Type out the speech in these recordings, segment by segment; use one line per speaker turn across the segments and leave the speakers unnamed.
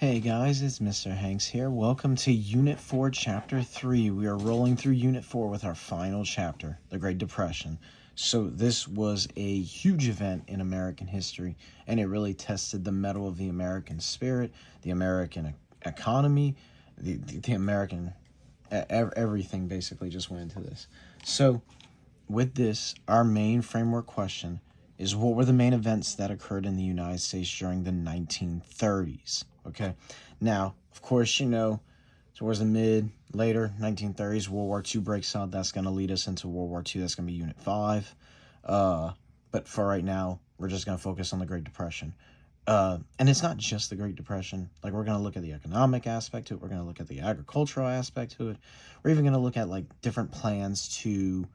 Hey guys, it's Mr. Hanks here. Welcome to Unit 4, Chapter 3. We are rolling through Unit 4 with our final chapter, the Great Depression. So this was a huge event in American history, and it really tested the mettle of the American spirit, the American economy, the American... everything basically just went into this. So with this, our main framework question is, what were the main events that occurred in the United States during the 1930s? Okay, now, of course, towards the later 1930s, World War II breaks out. That's going to lead us into World War II. That's going to be Unit 5. But for right now, we're just going to focus on the Great Depression. And it's not just the Great Depression. Like, we're going to look at the economic aspect to it. We're going to look at the agricultural aspect to it. We're even going to look at, different plans to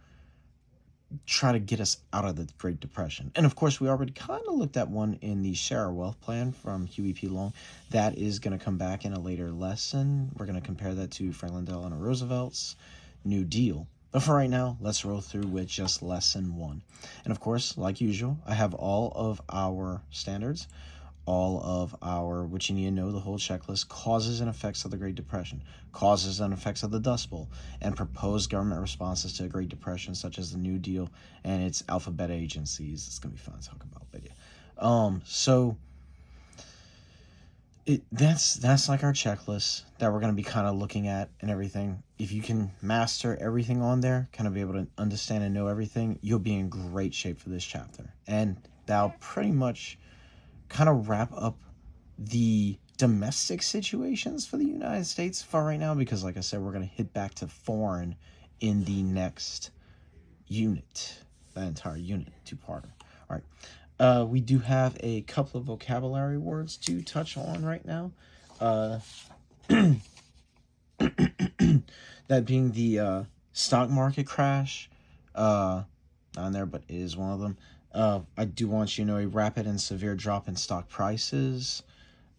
try to get us out of the Great Depression. And of course, we already kind of looked at one in the Share Our Wealth plan from Huey P. Long. That is going to come back in a later lesson. We're going to compare that to Franklin Delano Roosevelt's New Deal. But for right now, let's roll through with just lesson 1. And of course, like usual, I have all of our standards, all of our, what you need to know, the whole checklist, causes and effects of the Great Depression, causes and effects of the Dust Bowl, and proposed government responses to the Great Depression, such as the New Deal and its alphabet agencies. It's going to be fun to talk about, but yeah. So that's like our checklist that we're going to be kind of looking at and everything. If you can master everything on there, kind of be able to understand and know everything, you'll be in great shape for this chapter. And that'll pretty much kind of wrap up the domestic situations for the United States for right now, because like I said, we're going to hit back to foreign in the next unit, that entire unit, two-parter. All right. We do have a couple of vocabulary words to touch on right now. That being the stock market crash, not on there, but it is one of them. I do want you to know a rapid and severe drop in stock prices.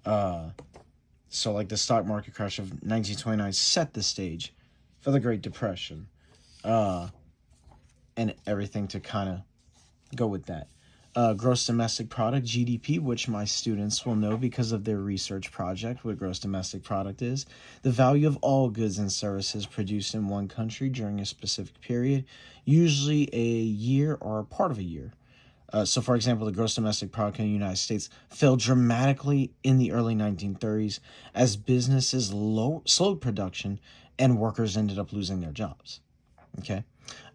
So like the stock market crash of 1929 set the stage for the Great Depression. And everything to kind of go with that. Gross domestic product, GDP, which my students will know because of their research project, what gross domestic product is. The value of all goods and services produced in one country during a specific period, usually a year or a part of a year. So, for example, the gross domestic product in the United States fell dramatically in the early 1930s as businesses slowed production and workers ended up losing their jobs. Okay,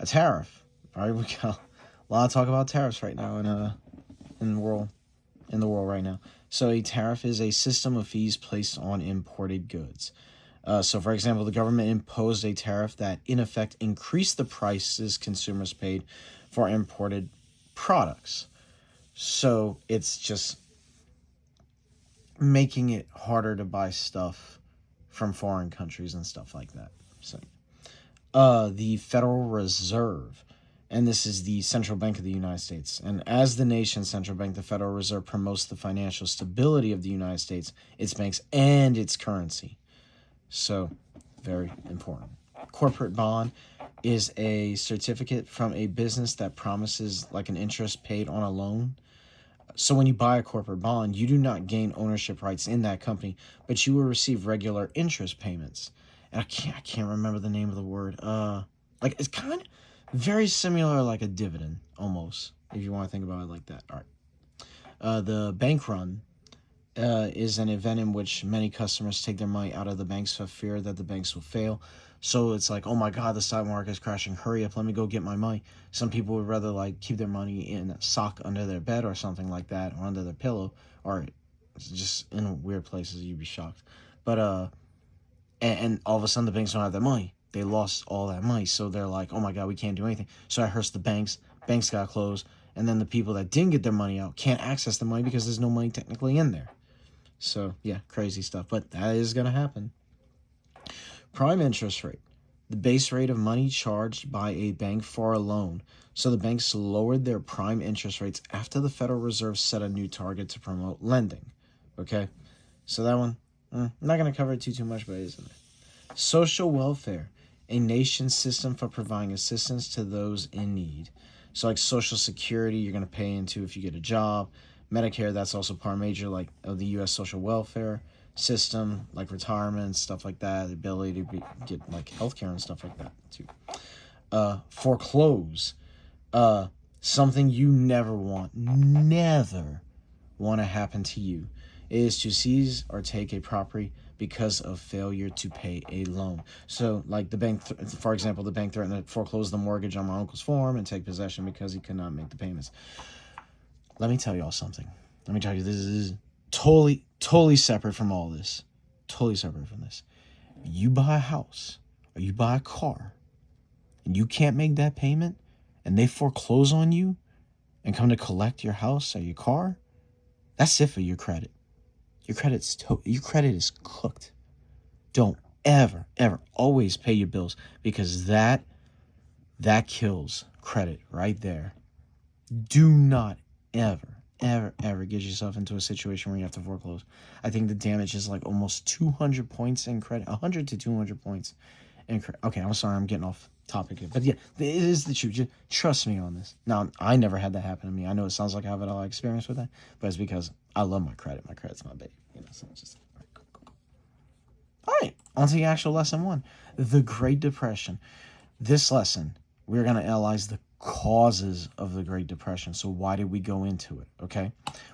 a tariff. All right, we got a lot of talk about tariffs right now in the world right now. So, a tariff is a system of fees placed on imported goods. So, for example, the government imposed a tariff that, in effect, increased the prices consumers paid for imported products. So it's just making it harder to buy stuff from foreign countries and stuff like that. So the Federal Reserve, and this is the central bank of the United States, and as the nation's central bank, the Federal Reserve promotes the financial stability of the United States, its banks, and its currency. So very important. Corporate bond is a certificate from a business that promises like an interest paid on a loan. So when you buy a corporate bond, you do not gain ownership rights in that company, but you will receive regular interest payments. And I can't remember the name of the word. Like it's kind of very similar, like a dividend almost, if you want to think about it like that. All right. The bank run is an event in which many customers take their money out of the banks for fear that the banks will fail. So it's like, oh my God, the stock market is crashing. Hurry up, let me go get my money. Some people would rather like keep their money in a sock under their bed or something like that, or under their pillow, or just in weird places. You'd be shocked. But and all of a sudden the banks don't have their money. They lost all that money, so they're like, oh my God, we can't do anything. So that hurts the banks. Banks got closed, and then the people that didn't get their money out can't access the money because there's no money technically in there. So yeah, crazy stuff, but that is gonna happen. Prime interest rate, the base rate of money charged by a bank for a loan. So the banks lowered their prime interest rates after the Federal Reserve set a new target to promote lending. Okay, so that one, I'm not going to cover it too much, but it is in there. Social welfare, a nation's system for providing assistance to those in need. So like Social Security, you're going to pay into if you get a job. Medicare, that's also part major, like, of the U.S. social welfare system, like retirement, stuff like that, the ability to get, like, healthcare and stuff like that, too. Foreclose. Something you never want to happen to you is to seize or take a property because of failure to pay a loan. So, like the bank, for example, the bank threatened to foreclose the mortgage on my uncle's farm and take possession because he could not make the payments. Let me tell y'all something. Let me tell you, this is totally separate from all this. Totally separate from this. You buy a house or you buy a car and you can't make that payment and they foreclose on you and come to collect your house or your car, that's it for your credit. Your credit is cooked. Don't ever always pay your bills, because that kills credit right there. Do not ever get yourself into a situation where you have to foreclose. I think the damage is like almost 200 points in credit, 100 to 200 points in credit. Okay, I'm sorry, I'm getting off topic here, but yeah, it is the truth. Just trust me on this. Now, I never had that happen to me. I know it sounds like I have a lot of experience with that, but it's because I love my credit. My credit's my baby. So it's just all right, cool. All right, on to the actual lesson 1, the Great Depression. This lesson, we're going to analyze the causes of the Great Depression. So why did we go into it? Okay,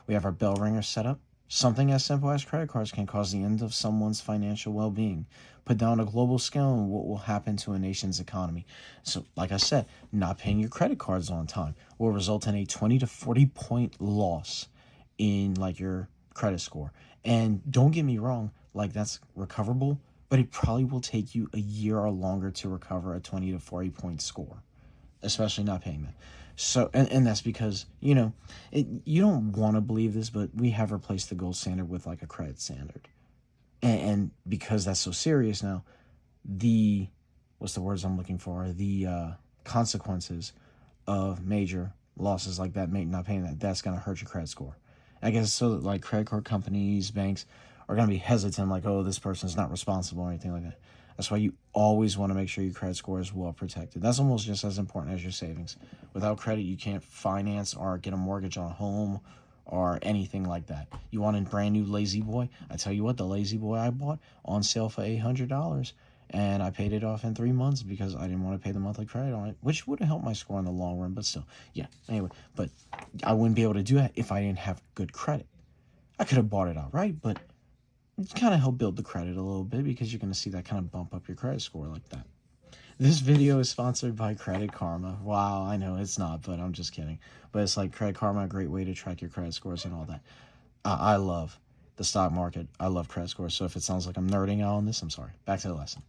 we have our bell ringer set up. Something as simple as credit cards can cause the end of someone's financial well-being. Put down a global scale on what will happen to a nation's economy. So, like I said, not paying your credit cards on time will result in a 20 to 40 point loss in like your credit score. And don't get me wrong, like that's recoverable, but it probably will take you a year or longer to recover a 20 to 40 point score, especially not paying that. So, and that's because, you don't want to believe this, but we have replaced the gold standard with like a credit standard. And because that's so serious now, what's the words I'm looking for? The consequences of major losses like that, not paying that's going to hurt your credit score. I guess so that like credit card companies, banks are going to be hesitant, like, oh, this person's not responsible or anything like that. That's why you always want to make sure your credit score is well protected. That's almost just as important as your savings. Without credit, you can't finance or get a mortgage on a home or anything like that. You want a brand new Lazy Boy? I tell you what, the Lazy Boy I bought on sale for $800, and I paid it off in 3 months because I didn't want to pay the monthly credit on it, which would have helped my score in the long run, but still, yeah. Anyway, but I wouldn't be able to do that if I didn't have good credit. I could have bought it outright, but it kind of helped build the credit a little bit because you're going to see that kind of bump up your credit score like that. This video is sponsored by Credit Karma. Wow, I know it's not, but I'm just kidding. But it's like Credit Karma, a great way to track your credit scores and all that. I love the stock market. I love credit scores. So if it sounds like I'm nerding out on this, I'm sorry. Back to the lesson.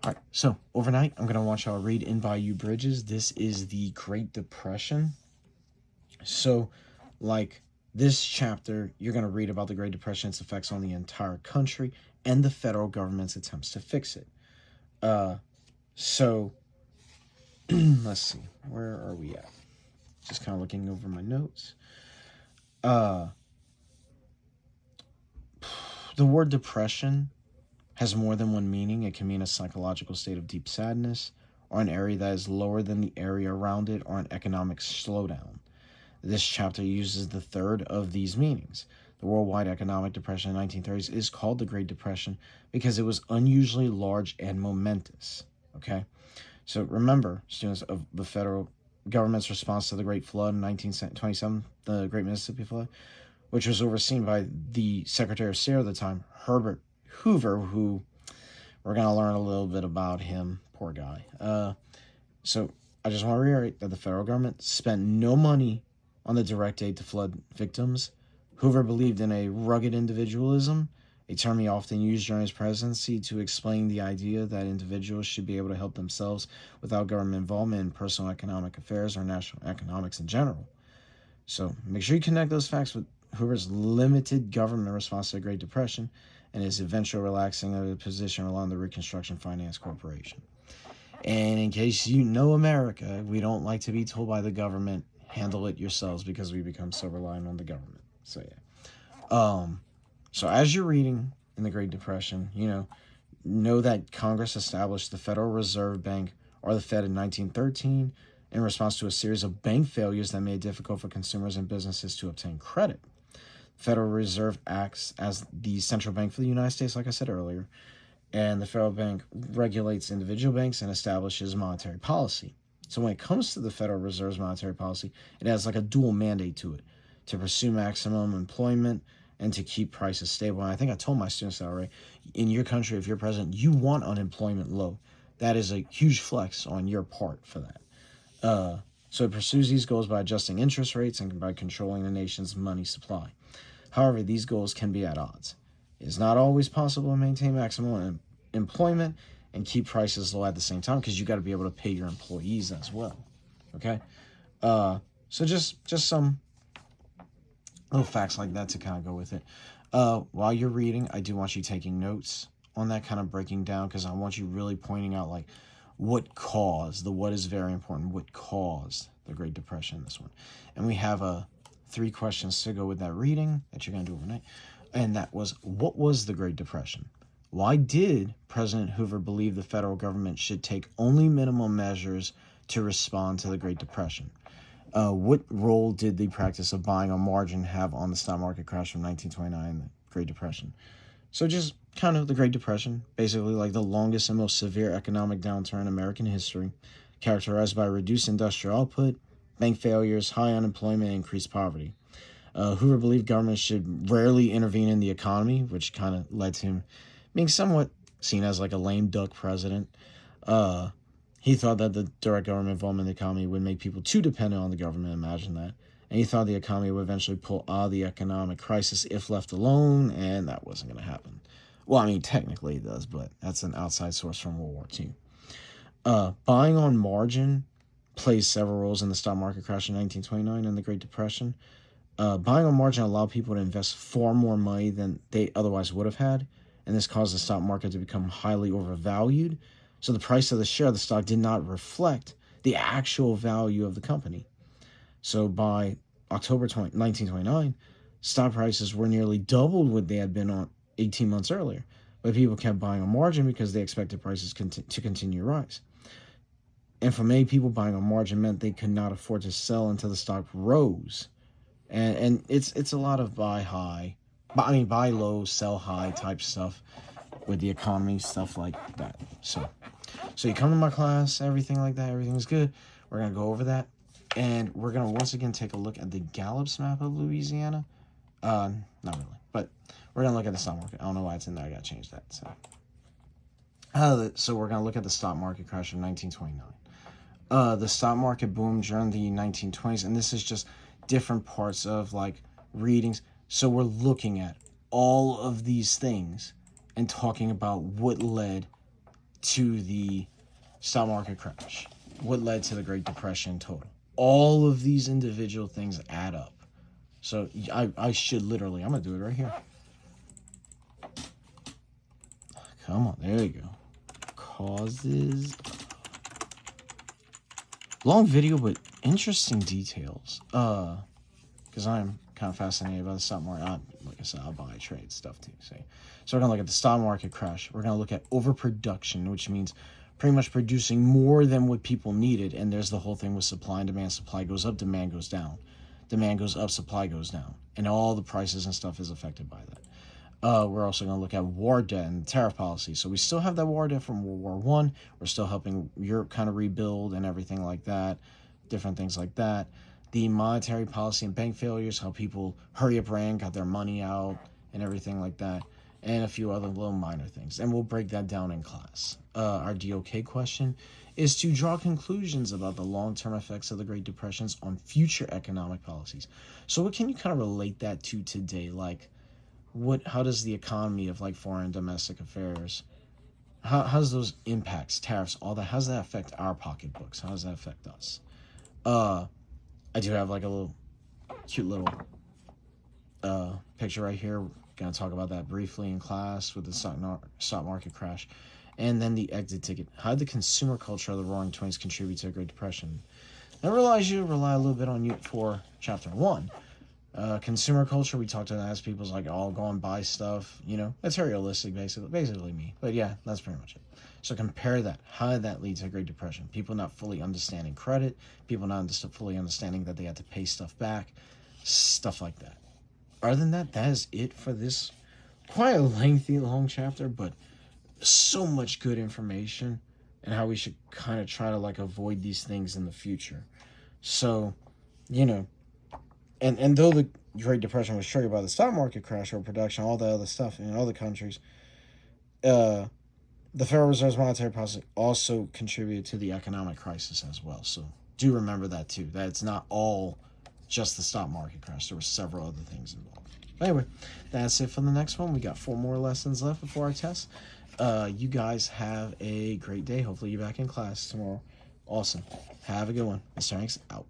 All right, so overnight, I'm going to want y'all to read In Bayou Bridges. This is the Great Depression. So, like, this chapter, you're going to read about the Great Depression, its effects on the entire country, and the federal government's attempts to fix it. So, let's see. Where are we at? Just kind of looking over my notes. The word depression has more than one meaning. It can mean a psychological state of deep sadness, or an area that is lower than the area around it, or an economic slowdown. This chapter uses the third of these meanings. The worldwide economic depression in the 1930s is called the Great Depression because it was unusually large and momentous. Okay? So remember, students, of the federal government's response to the Great Flood in 1927, the Great Mississippi Flood, which was overseen by the Secretary of State at the time, Herbert Hoover, who we're going to learn a little bit about him. Poor guy. So I just want to reiterate that the federal government spent no money on the direct aid to flood victims. Hoover believed in a rugged individualism, a term he often used during his presidency to explain the idea that individuals should be able to help themselves without government involvement in personal economic affairs or national economics in general. So make sure you connect those facts with Hoover's limited government response to the Great Depression and his eventual relaxing of the position along the Reconstruction Finance Corporation. And in case you know America, we don't like to be told by the government, handle it yourselves, because we become so reliant on the government. So yeah. So as you're reading in the Great Depression, know that Congress established the Federal Reserve Bank, or the Fed, in 1913 in response to a series of bank failures that made it difficult for consumers and businesses to obtain credit. Federal Reserve acts as the central bank for the United States, like I said earlier, and the federal bank regulates individual banks and establishes monetary policy. So when it comes to the Federal Reserve's monetary policy, it has like a dual mandate to it, to pursue maximum employment and to keep prices stable. And I think I told my students that already. In your country, if you're president, you want unemployment low. That is a huge flex on your part for that. So it pursues these goals by adjusting interest rates and by controlling the nation's money supply. However, these goals can be at odds. It is not always possible to maintain maximum employment and keep prices low at the same time, because you got to be able to pay your employees as well. Okay? So just some little facts like that to kind of go with it. While you're reading, I do want you taking notes on that, kind of breaking down, because I want you really pointing out like what caused, the what is very important, what caused the Great Depression in this one. And we have 3 questions to go with that reading that you're going to do overnight. And that was, what was the Great Depression? Why did President Hoover believe the federal government should take only minimum measures to respond to the Great Depression? What role did the practice of buying on margin have on the stock market crash from 1929 and the Great Depression? So just kind of the Great Depression, basically like the longest and most severe economic downturn in American history, characterized by reduced industrial output, bank failures, high unemployment, and increased poverty. Hoover believed government should rarely intervene in the economy, which kind of led to him being somewhat seen as like a lame duck president. He thought that the direct government involvement in the economy would make people too dependent on the government. Imagine that. And he thought the economy would eventually pull out of the economic crisis if left alone, and that wasn't going to happen. Well, I mean, technically it does, but that's an outside source from World War II. Buying on margin plays several roles in the stock market crash in 1929 and the Great Depression. Buying on margin allowed people to invest far more money than they otherwise would have had, and this caused the stock market to become highly overvalued. So the price of the share of the stock did not reflect the actual value of the company. So by October 1929, stock prices were nearly doubled what they had been on 18 months earlier. But people kept buying on margin because they expected prices to continue to rise. And for many people, buying on margin meant they could not afford to sell until the stock rose. And it's a lot of buy low, sell high type stuff with the economy, stuff like that. So you come to my class, everything like that, everything's good. We're going to go over that. And we're going to once again take a look at the Gallup's map of Louisiana. Not really, but we're going to look at the stock market. I don't know why it's in there. I got to change that. So we're going to look at the stock market crash of 1929. The stock market boomed during the 1920s, and this is just different parts of like readings. So we're looking at all of these things and talking about what led to the stock market crash, what led to the Great Depression total. All of these individual things add up. So I should literally, I'm going to do it right here. Come on, there you go. Causes. Long video, but interesting details. Because I'm kind of fascinated by the stock market. Like I said, I'll buy trade stuff too. So we're going to look at the stock market crash. We're going to look at overproduction, which means pretty much producing more than what people needed. And there's the whole thing with supply and demand. Supply goes up, demand goes down. Demand goes up, supply goes down. And all the prices and stuff is affected by that. We're also going to look at war debt and tariff policy. So we still have that war debt from World War I. We're still helping Europe kind of rebuild and everything like that. Different things like that. The monetary policy and bank failures, how people hurry up ran, got their money out and everything like that. And a few other little minor things. And we'll break that down in class. Our DOK question is to draw conclusions about the long-term effects of the Great Depressions on future economic policies. So what can you kind of relate that to today? Like, how does the economy of like foreign and domestic affairs, how does those impacts, tariffs, all that, how does that affect our pocketbooks? How does that affect us? I do have like a little cute little picture right here. We're going to talk about that briefly in class with the stock market crash. And then the exit ticket. How did the consumer culture of the Roaring Twenties contribute to the Great Depression? I realize you rely a little bit on Unit 4, Chapter 1. Consumer culture, we talked to that as people's like all go and buy stuff, you know, materialistic, basically me. But yeah, that's pretty much it. So compare that. How did that lead to the Great Depression? People not fully understanding credit, people not fully understanding that they had to pay stuff back, stuff like that. other than that, that is it for this quite a lengthy, long chapter, but so much good information and how we should kind of try to like avoid these things in the future. So, you know, and though the Great Depression was triggered by the stock market crash, overproduction, all that other stuff in other countries, the Federal Reserve's monetary policy also contributed to the economic crisis as well. So do remember that too. That it's not all just the stock market crash. There were several other things involved. But anyway, that's it for the next one. We got 4 more lessons left before our test. You guys have a great day. Hopefully you're back in class tomorrow. Awesome. Have a good one. Mr. Hanks out.